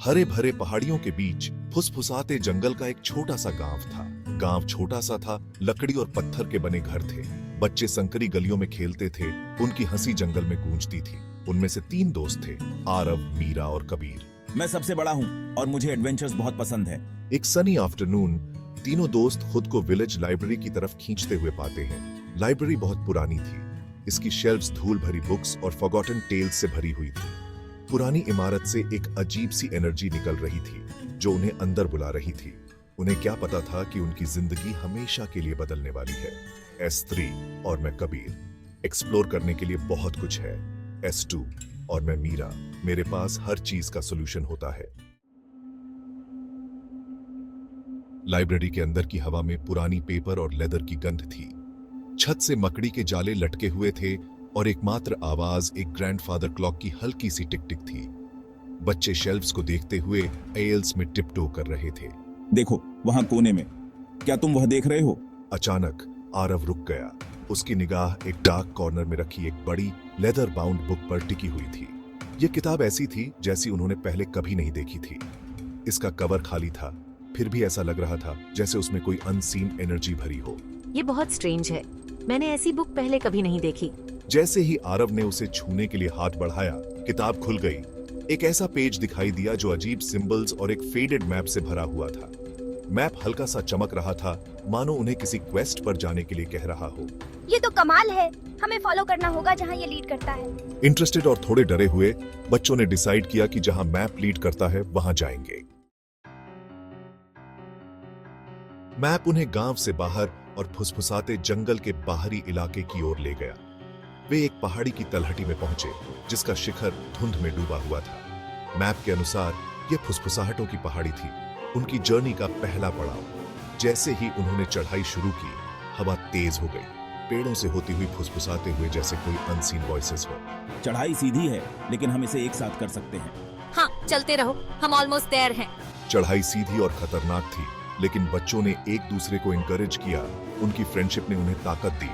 हरे भरे पहाड़ियों के बीच फुसफुसाते जंगल का एक छोटा सा गांव था। गांव छोटा सा था, लकड़ी और पत्थर के बने घर थे। बच्चे संकरी गलियों में खेलते थे, उनकी हंसी जंगल में गूंजती थी। उनमें से 3 दोस्त थे, आरव, मीरा और कबीर। मैं सबसे बड़ा हूँ और मुझे एडवेंचर्स बहुत पसंद है। एक सनी आफ्टरनून तीनों दोस्त खुद को विलेज लाइब्रेरी की तरफ खींचते हुए पाते हैं। लाइब्रेरी बहुत पुरानी थी, इसकी शेल्फ्स धूल भरी बुक्स और फॉरगॉटन टेल्स से भरी हुई थी। पुरानी इमारत से एक अजीब सी एनर्जी निकल रही थी जो उन्हें अंदर बुला रही थी। उन्हें क्या पता था कि उनकी जिंदगी हमेशा के लिए बदलने वाली है। S3 और मैं कबीर, एक्सप्लोर करने के लिए बहुत कुछ है। S2 और मैं मीरा, मेरे पास हर चीज का सॉल्यूशन होता है। लाइब्रेरी के अंदर की हवा में पुरानी पेपर और लेदर की गंध थी। छत से मकड़ी के जाले लटके हुए थे और एकमात्र आवाज एक ग्रैंडफादर क्लॉक की हल्की सी टिक टिक थी। बच्चे शेल्फ्स को देखते हुए एल्स में टिपटो कर रहे थे। देखो वहां कोने में, क्या तुम वह देख रहे हो? अचानक आरव रुक गया। उसकी निगाह एक डार्क कॉर्नर में रखी एक बड़ी लेदर बाउंड बुक पर टिकी हुई थी। यह किताब ऐसी थी जैसी उन्होंने पहले कभी नहीं देखी थी। इसका कवर खाली था, फिर भी ऐसा लग रहा था जैसे उसमें कोई अनसीन एनर्जी भरी हो। ये बहुत स्ट्रेंज है, मैंने ऐसी बुक पहले कभी नहीं देखी। जैसे ही आरव ने उसे छूने के लिए हाथ बढ़ाया, किताब खुल गई। एक ऐसा पेज दिखाई दिया जो अजीब सिंबल्स और एक फेडेड मैप से भरा हुआ था। मैप हल्का सा चमक रहा था, मानो उन्हें किसी क्वेस्ट पर जाने के लिए कह रहा हो। ये तो कमाल है, हमें फॉलो करना होगा जहाँ ये लीड करता है। इंटरेस्टेड और थोड़े डरे हुए बच्चों ने डिसाइड किया कि जहां मैप लीड करता है वहां जाएंगे। मैप उन्हें गांव से बाहर और फुसफुसाते जंगल के बाहरी इलाके की ओर ले गया। वे एक पहाड़ी की तलहटी में पहुंचे जिसका शिखर धुंध में डूबा हुआ था। मैप के अनुसार यह फुसफुसाहटों की पहाड़ी थी, उनकी जर्नी का पहला पड़ाव। जैसे ही उन्होंने चढ़ाई शुरू की, हवा तेज हो गई, पेड़ों से होती हुई फुसफुसाते हुए जैसे कोई अनसीन वॉइसेस हो। चढ़ाई सीधी है लेकिन हम इसे एक साथ कर सकते हैं। हाँ, चलते रहो, हम ऑलमोस्ट देयर हैं। चढ़ाई सीधी और खतरनाक थी, लेकिन बच्चों ने एक दूसरे को इनकरेज किया। उनकी फ्रेंडशिप ने उन्हें ताकत दी।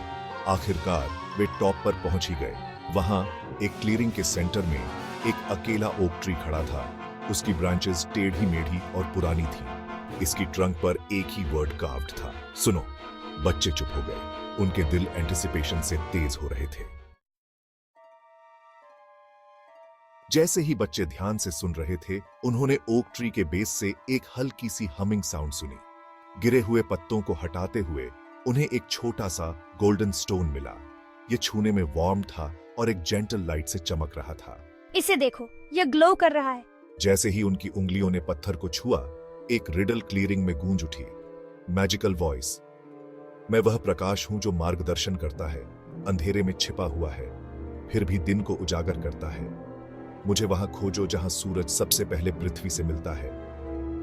आखिरकार वे टॉप पर पहुंच ही गए। वहां एक क्लियरिंग के सेंटर में एक अकेला ओक ट्री खड़ा था। उसकी ब्रांचेस टेढ़ी मेढ़ी और पुरानी थी। इसकी ट्रंक पर एक ही वर्ड कार्व्ड था, सुनो। बच्चे चुप हो गए, उनके दिल एंटिसिपेशन से तेज हो रहे थे। जैसे ही बच्चे ध्यान से सुन रहे थे, उन्होंने ओक ट्री के बेस से एक हल्की सी हमिंग साउंड सुनी। गिरे हुए पत्तों को हटाते हुए उन्हें एक छोटा सा गोल्डन स्टोन मिला। यह छूने में वार्म था और एक जेंटल लाइट से चमक रहा था। इसे देखो, यह ग्लो कर रहा है। जैसे ही उनकी उंगलियों ने पत्थर को छुआ, एक रिडल क्लियरिंग में गूंज उठी। मैजिकल वॉइस, मैं वह प्रकाश हूं जो मार्गदर्शन करता है, अंधेरे में छिपा हुआ है, फिर भी दिन को उजागर करता है। मुझे वहां खोजो जहां सूरज सबसे पहले पृथ्वी से मिलता है,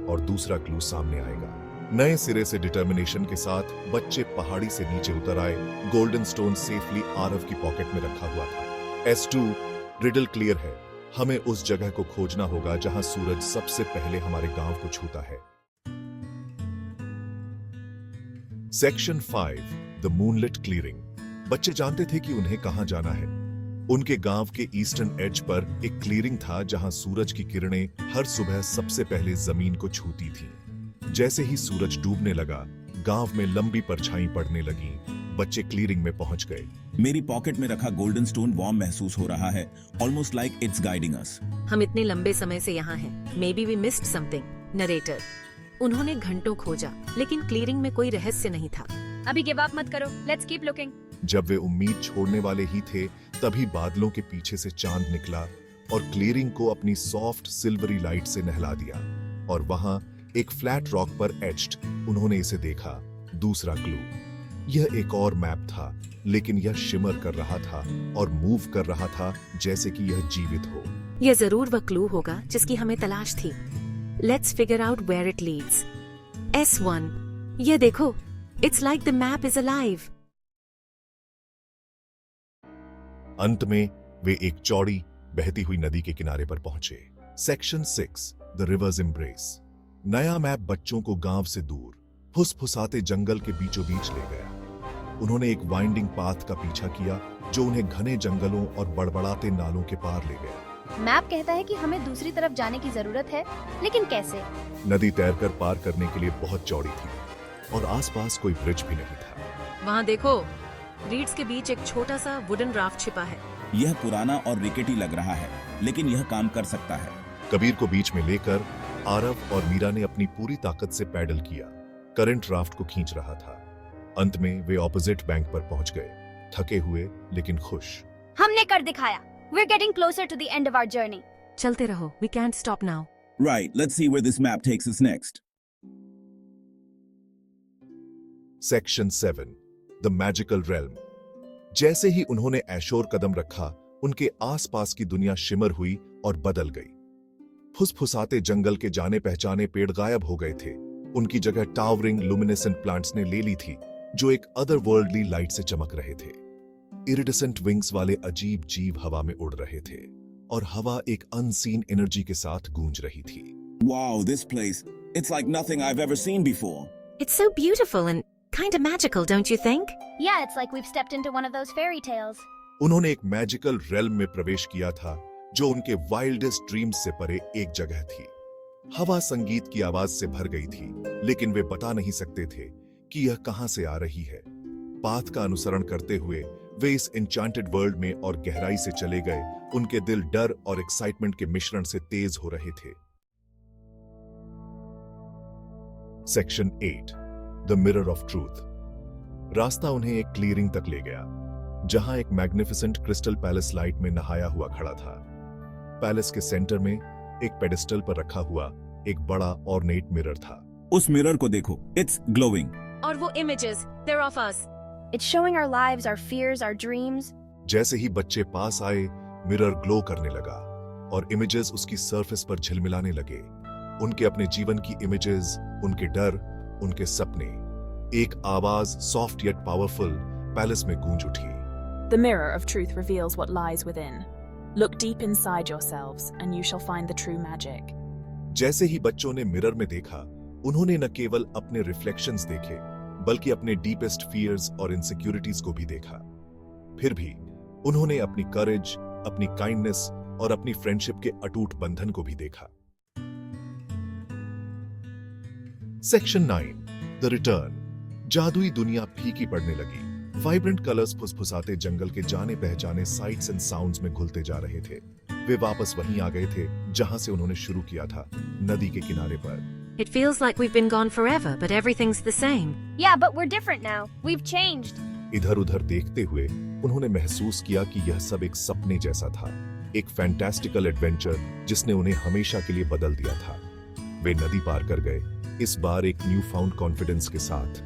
और दूसरा क्लू सामने आएगा। नए सिरे से डिटर्मिनेशन के साथ बच्चे पहाड़ी से नीचे उतर आए। गोल्डन स्टोन सेफली आरव की पॉकेट में रखा हुआ था। S2, रिडल क्लियर है, हमें उस जगह को खोजना होगा जहां सूरज सबसे पहले हमारे गांव को छूता है। Section 5, the moonlit clearing. बच्चे जानते थे कि उन्हें कहां जाना है। उनके गांव के ईस्टर्न एज पर एक क्लियरिंग था जहां सूरज की किरणें हर सुबह सबसे पहले जमीन को छूती थीं। जैसे ही सूरज डूबने लगा, गांव में लंबी परछाई पड़ने लगी। बच्चे क्लियरिंग में पहुंच गए। मेरी पॉकेट में रखा गोल्डन स्टोन वार्म महसूस हो रहा है, almost like it's guiding us. हम इतने लंबे समय से यहाँ हैं। Maybe we missed something. Narrator, उन्होंने घंटों खोजा लेकिन क्लियरिंग में कोई रहस्य नहीं था। अभी गिव अप मत करो, लेट्स कीप लुकिंग। जब वे उम्मीद छोड़ने वाले ही थे, तभी बादलों के पीछे से चांद निकला और क्लियरिंग को अपनी सॉफ्ट सिल्वरी लाइट से नहला दिया। और वहां एक फ्लैट रॉक पर एच्ड उन्होंने इसे देखा, दूसरा क्लू। यह एक और मैप था, लेकिन यह शिमर कर रहा था और मूव कर रहा था जैसे कि यह जीवित हो। यह जरूर वह क्लू होगा जिसकी हमें तलाश थी। Let's figure out where it leads. S1, यह देखो, it's like the map is alive. अंत में वे एक चौड़ी बहती हुई नदी के किनारे पर पहुंचे। Section 6, the reverse embrace. नया मैप बच्चों को गांव से दूर फुसफुसाते जंगल के बीचों बीच ले गया। उन्होंने एक वाइंडिंग पाथ का पीछा किया जो उन्हें घने जंगलों और बड़बड़ाते नालों के पार ले गया। मैप कहता है कि हमें दूसरी तरफ जाने की जरूरत है, लेकिन कैसे? नदी तैरकर पार करने के लिए बहुत चौड़ी थी और आसपास कोई ब्रिज भी नहीं था। वहाँ देखो, रीड्स के बीच एक छोटा सा वुडन राफ्ट छिपा है। यह पुराना और रिकेटी लग रहा है, लेकिन यह काम कर सकता है। कबीर को बीच में लेकर आरव और मीरा ने अपनी पूरी ताकत से पैडल किया। करंट राफ्ट को खींच रहा था। अंत में वे ऑपोजिट बैंक पर पहुंच गए, थके हुए लेकिन खुश। हमने कर दिखाया। We're getting closer to the end of our journey. चलते रहो, we can't stop now. Right, let's see where this map takes us next. Section 7 the magical realm. जैसे ही उन्होंने ऐशोर कदम रखा, उनके आसपास की दुनिया शिमर हुई और बदल गई। फुसफुसाते जंगल के जाने पहचाने पेड़ गायब हो गए थे। उनकी जगह टावरिंग लुमिनेसेंट प्लांट्स ने ले ली थी, जो एक अदरवर्ल्डली लाइट से चमक रहे थे। इरिडेसेंट विंग्स वाले अजीब जीव हवा में उड़ रहे थे और हवा एक अनसीन एनर्जी के साथ गूंज रही थी। Wow, this place, it's like nothing I've ever seen before. It's so beautiful and kind of magical, don't you think? Yeah, it's like we've stepped into one of those fairy tales. उन्होंने एक magical realm में प्रवेश किया था, जो उनके wildest dreams से परे एक जगह थी। हवा संगीत की आवाज से भर गई थी, लेकिन वे बता नहीं सकते थे कि यह कहां से आ रही है। पाथ का अनुसरण करते हुए वे इस एन्चांटेड वर्ल्ड में और गहराई से चले गए। उनके दिल डर और एक्साइटमेंट के मिश्रण से तेज हो रहे थे। Section 8 the mirror of truth. रास्ता उन्हें एक क्लीयरिंग तक ले गया, जहां एक मैग्निफिसेंट क्रिस्टल पैलेस लाइट में नहाया हुआ खड़ा था। पैलेस के सेंटर में एक पेडिस्टल पर रखा हुआ एक बड़ा ऑर्नेट मिरर था। उस मिरर को देखो, it's glowing. और वो images, they're of us. It's showing our lives, our fears, our dreams. जैसे ही बच्चे पास आए, मिरर ग्लो करने लगा और इमेजेस उसकी सरफेस पर झिलमिलाने लगे। उनके अपने जीवन की इमेजेस, उनके डर, उनके सपने। एक आवाज सॉफ्ट येट पावरफुल पैलेस में गूंज उठी। The mirror of truth reveals what lies within. Look deep inside yourselves and you shall find the true magic. जैसे ही बच्चों ने मिरर में देखा, उन्होंने न केवल अपने रिफ्लेक्शंस देखे, बल्कि अपने डीपेस्ट फियर्स और इनसिक्योरिटीज को भी देखा। फिर भी उन्होंने अपनी करेज, अपनी काइंडनेस और अपनी फ्रेंडशिप के अटूट बंधन को भी देखा। Section 9 the return. जादुई दुनिया फीकी पड़ने लगी। वाइब्रेंट कलर्स फुसफुसाते जंगल के जाने पहचाने साइट्स एंड साउंड्स में घुलते जा रहे थे। वे वापस वहीं आ गए थे जहां से उन्होंने शुरू किया था, नदी के किनारे पर। It feels like we've been gone forever, but everything's the same. Yeah, but we're different now. We've changed. इधर-उधर देखते हुए उन्होंने महसूस किया कि यह सब एक सपने जैसा था, एक फैंटास्टिकल एडवेंचर जिसने उन्हें हमेशा के लिए बदल दिया था। वे नदी पार कर गए, इस बार एक न्यू फाउंड कॉन्फिडेंस के साथ।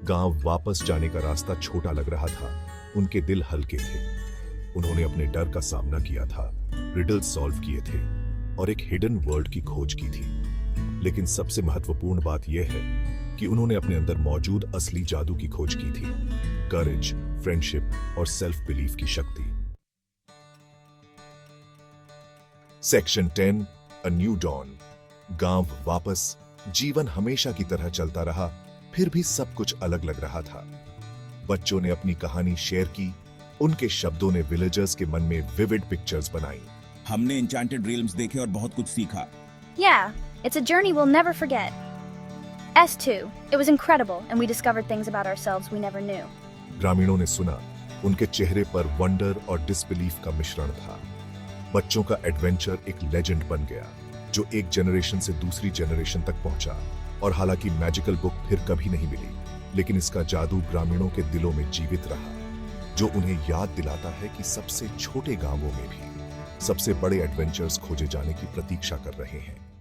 गांव वापस जाने का रास्ता छोटा लग रहा था, उनके दिल हल्के थे। उन्होंने अपने डर का सामना किया था, रिडल्स सॉल्व किए थे और एक हिडन वर्ल्ड की खोज की थी। लेकिन सबसे महत्वपूर्ण बात यह है कि उन्होंने अपने अंदर मौजूद असली जादू की खोज की थी, करेज, फ्रेंडशिप और सेल्फ बिलीफ की शक्ति। Section 10 a new dawn. गांव वापस, जीवन हमेशा की तरह चलता रहा, फिर भी सब कुछ अलग लग रहा था। बच्चों ने अपनी कहानी शेयर की, उनके शब्दों ने विलेजर्स के मन में विविड पिक्चर्स बनाई। हमने एन्चांटेड रियल्म्स देखे और बहुत कुछ सीखा। Yeah, it's a journey we'll never forget. S2, it was incredible and we discovered things about ourselves we never knew. ग्रामीणों ने सुना, उनके चेहरे पर वंडर और डिसबिलीफ का मिश्रण था। बच्चों का एडवेंचर एक लेजेंड बन गया, जो एक जनरेशन से दूसरी जनरेशन तक पहुंचा। और हालांकि मैजिकल बुक फिर कभी नहीं मिली, लेकिन इसका जादू ग्रामीणों के दिलों में जीवित रहा, जो उन्हें याद दिलाता है कि सबसे छोटे गांवों में भी सबसे बड़े एडवेंचर्स खोजे जाने की प्रतीक्षा कर रहे हैं।